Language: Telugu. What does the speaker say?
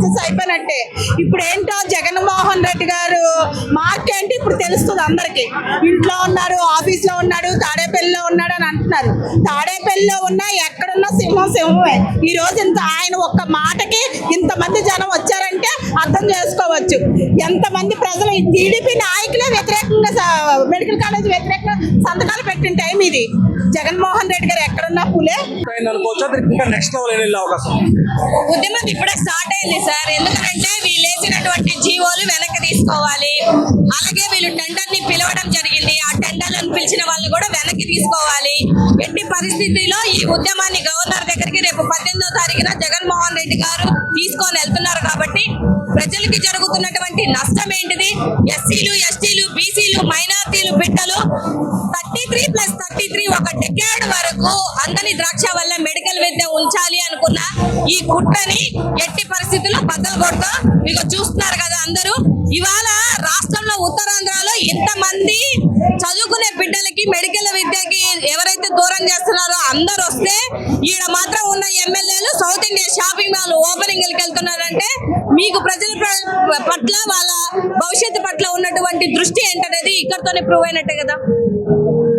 సక్సెస్ అయిపోయినట్టే. ఇప్పుడు ఏంటో జగన్మోహన్ రెడ్డి గారు మార్క్ ఏంటి ఇప్పుడు తెలుస్తుంది అందరికి. ఇంట్లో ఉన్నారు, ఆఫీస్ లో ఉన్నాడు, తాడేపల్లిలో ఉన్నాడు అని అంటున్నారు. తాడేపల్లిలో ఉన్నా ఎక్కడున్నా సింహం సింహమే. ఈ రోజు ఇంత ఆయన ఒక్క మాటకి ఇంతమంది జనం వచ్చారంటే అర్థం చేసుకోవచ్చు. ఎంతమంది ప్రజలు టీడీపీ నాయకులే వ్యతిరేకంగా మెడికల్ కాలేజ్ వ్యతిరేకంగా సంతకాలు పెట్టిన టైం ఇది. జగన్మోహన్ రెడ్డి గారు ఎక్కడున్నా పూలే. ఉద్యమం ఇప్పుడే స్టార్ట్ అయింది సార్. ఎందుకంటే వీళ్ళు వేసినటువంటి జీవోలు వెనక్కి తీసుకోవాలి. అలాగే వీళ్ళు టెండర్ ని పిలవడం జరిగింది. ఆ టెండర్లను పిలిచిన వాళ్ళు కూడా వెనక్కి తీసుకోవాలి. ఎట్టి పరిస్థితిలో ఈ ఉద్యమాన్ని గవర్నర్ దగ్గరికి రేపు 18వ తారీఖున జగన్మోహన్ రెడ్డి గారు తీసుకొని వెళ్తున్నారు. కాబట్టి ప్రజలకి జరుగుతున్నటువంటి నష్టం ఏంటిది? ఎస్సీలు, ఎస్టీలు, బీసీలు, మైనార్టీలు బిడ్డలు 33+33 ఒక డెకేడ్ వరకు అందని ద్రాక్ష వల్ల మెడికల్ విద్య ఉంచాలి అనుకున్న ఈ కుట్రని ఎట్టి పరిస్థితుల్లో బద్దలు కొడతాం. మీకు చూస్తున్నారు కదా అందరూ. ఇవాళ రాష్ట్రంలో ఉత్తరాంధ్రలో ఇంతమంది చదువుకునే బిడ్డలకి మెడికల్ విద్యకి ఎవరైతే దూరం చేస్తున్నారో అందరు వస్తే ఈడ మాత్రం ఉన్న ఎమ్మెల్యేలు సౌత్ ఇండియా షాపింగ్ మాల్ ఓపెనింగ్కి వెళ్తున్నారంటే మీకు ప్రజల పట్ల వాళ్ళ భవిష్యత్తు పట్ల ఉన్నటువంటి దృష్టి ఏంటనేది ఇక్కడితోనే ప్రూవ్ అయినట్టే కదా.